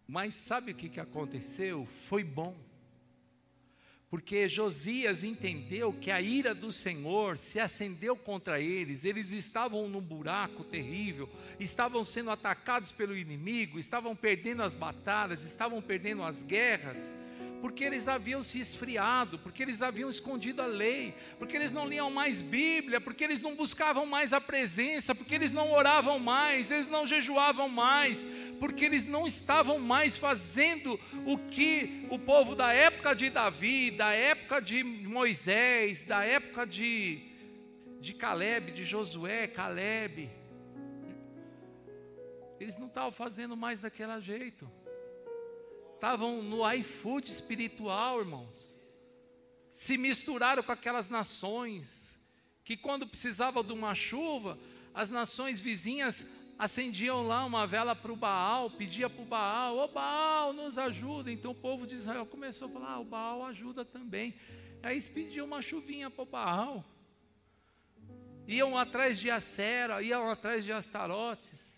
Mas sabe o que aconteceu? Foi bom. Porque Josias entendeu que a ira do Senhor se acendeu contra eles. Eles estavam num buraco terrível, estavam sendo atacados pelo inimigo, estavam perdendo as batalhas, estavam perdendo as guerras, porque eles haviam se esfriado, porque eles haviam escondido a lei, porque eles não liam mais Bíblia, porque eles não buscavam mais a presença, porque eles não oravam mais, eles não jejuavam mais, porque eles não estavam mais fazendo o que o povo da época de Davi, da época de Moisés, da época de Caleb, de Josué, Caleb, eles não estavam fazendo mais daquele jeito. Estavam no iFood espiritual, irmãos. Se misturaram com aquelas nações que quando precisava de uma chuva, as nações vizinhas acendiam lá uma vela para o Baal, pedia para o Baal: ô Baal, nos ajuda. Então o povo de Israel começou a falar: o Baal ajuda também. Aí eles pediam uma chuvinha para o Baal. iam atrás de Acera, iam atrás de Astarotes,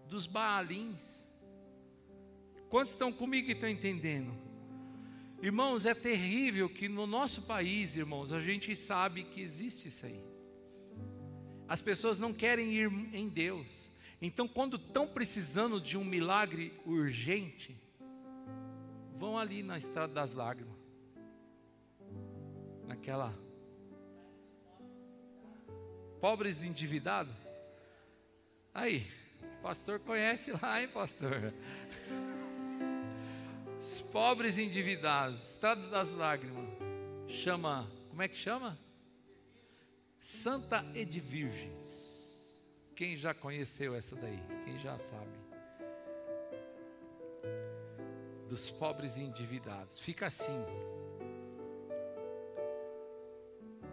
dos Baalins. Quantos estão comigo e estão entendendo? Irmãos, é terrível que no nosso país, irmãos, a gente sabe que existe isso aí. As pessoas não querem ir em Deus. Então, quando estão precisando de um milagre urgente, vão ali na Estrada das Lágrimas. Naquela... Pobres endividados? Aí, o pastor conhece lá, hein, pastor? Os pobres endividados, Estrada das Lágrimas. Chama, como é que chama? Santa Edvirgens. Quem já conheceu essa daí? Quem já sabe? Dos pobres endividados. Fica assim.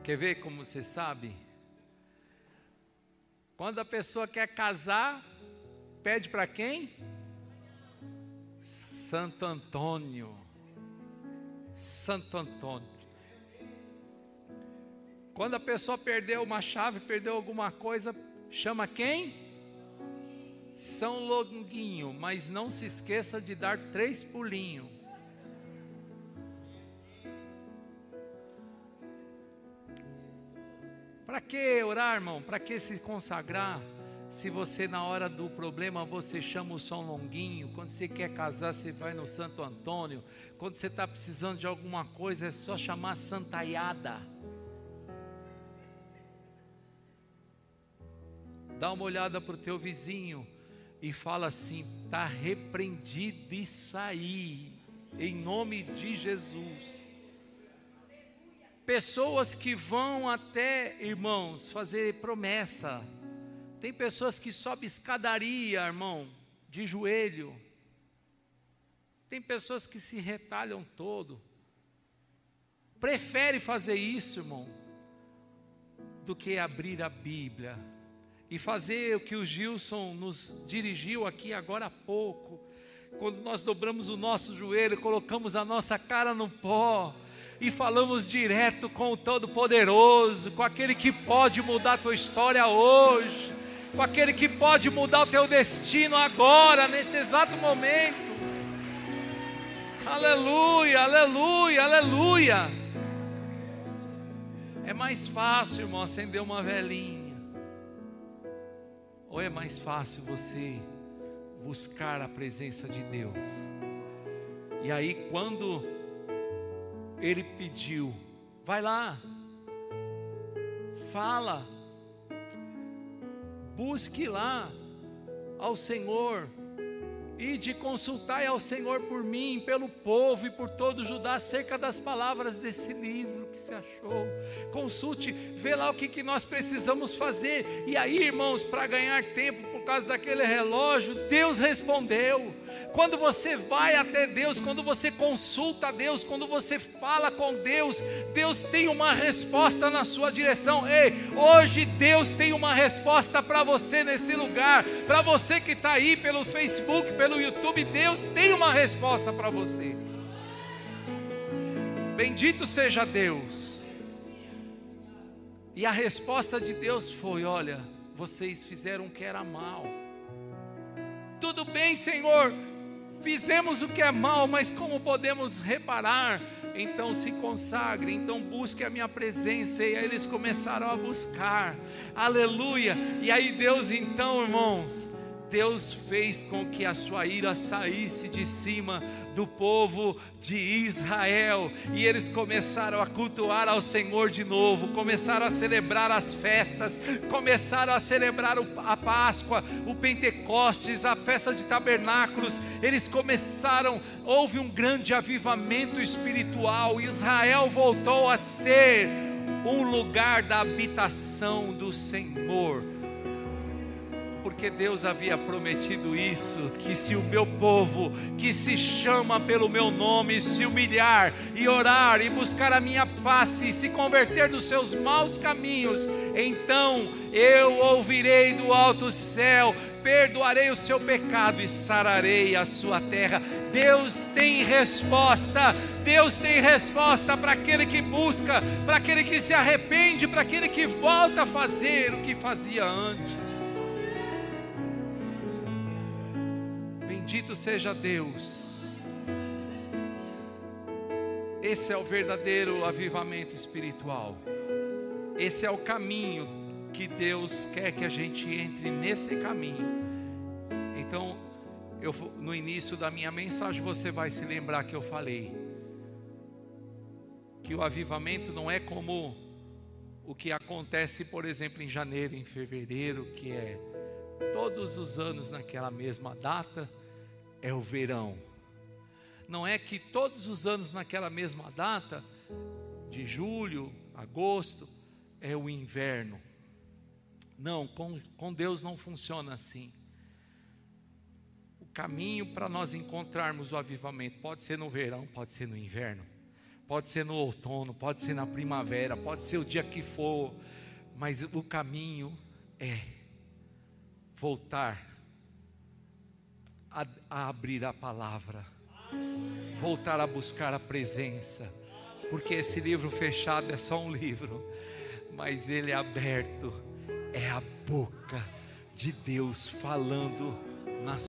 Quer ver como você sabe? Quando a pessoa quer casar, pede para quem? Santo Antônio. Santo Antônio. Quando a pessoa perdeu uma chave, perdeu alguma coisa, chama quem? São Longuinho. Mas não se esqueça de dar 3 pulinhos. Para que orar, irmão? Para que se consagrar? Se você na hora do problema você chama o São Longuinho, quando você quer casar você vai no Santo Antônio, quando você está precisando de alguma coisa é só chamar Santaiada. Dá uma olhada para o teu vizinho e fala assim: está repreendido isso aí, em nome de Jesus. Pessoas que vão até, irmãos, fazer promessa. Tem pessoas que sobem escadaria, irmão, de joelho. Tem pessoas que se retalham todo. Prefere fazer isso, irmão, do que abrir a Bíblia e fazer o que o Gilson nos dirigiu aqui agora há pouco. Quando nós dobramos o nosso joelho, colocamos a nossa cara no pó e falamos direto com o Todo-Poderoso, com aquele que pode mudar a tua história hoje, com aquele que pode mudar o teu destino agora, nesse exato momento. Aleluia, aleluia, aleluia. É mais fácil, irmão, acender uma velinha, ou é mais fácil você buscar a presença de Deus? E aí quando ele pediu, vai lá, fala, busque lá ao Senhor, e de consultai ao Senhor por mim, pelo povo e por todo Judá, acerca das palavras desse livro que se achou. Consulte, vê lá o que nós precisamos fazer. E aí, irmãos, para ganhar tempo por causa daquele relógio, Deus respondeu. Quando você vai até Deus, quando você consulta a Deus, quando você fala com Deus, Deus tem uma resposta na sua direção. Ei, hoje Deus tem uma resposta para você nesse lugar. Para você que está aí pelo Facebook, pelo YouTube, Deus tem uma resposta para você. Bendito seja Deus. E a resposta de Deus foi: olha, vocês fizeram o que era mal. Tudo bem, Senhor, fizemos o que é mal, mas como podemos reparar? Então se consagre, então busque a minha presença. E aí eles começaram a buscar, aleluia. E aí Deus, então, irmãos, Deus fez com que a sua ira saísse de cima do povo de Israel, e eles começaram a cultuar ao Senhor de novo, começaram a celebrar as festas, começaram a celebrar a Páscoa, o Pentecostes, a festa de tabernáculos. Eles começaram, houve um grande avivamento espiritual. Israel voltou a ser um lugar da habitação do Senhor. Porque Deus havia prometido isso, que se o meu povo, que se chama pelo meu nome, se humilhar e orar e buscar a minha face e se converter dos seus maus caminhos, então eu ouvirei do alto céu, perdoarei o seu pecado e sararei a sua terra. Deus tem resposta. Deus tem resposta para aquele que busca, para aquele que se arrepende, para aquele que volta a fazer o que fazia antes. Bendito seja Deus. Esse é o verdadeiro avivamento espiritual. Esse é o caminho que Deus quer que a gente entre nesse caminho. Então, no início da minha mensagem, você vai se lembrar que eu falei que o avivamento não é como o que acontece, por exemplo, em janeiro, em fevereiro, que é todos os anos naquela mesma data, é o verão. Não é que todos os anos naquela mesma data, de julho, agosto, é o inverno. Não, com Deus não funciona assim. O caminho para nós encontrarmos o avivamento pode ser no verão, pode ser no inverno, pode ser no outono, pode ser na primavera, pode ser o dia que for, mas o caminho é voltar a abrir a palavra, voltar a buscar a presença, porque esse livro fechado é só um livro, mas ele é aberto, é a boca de Deus falando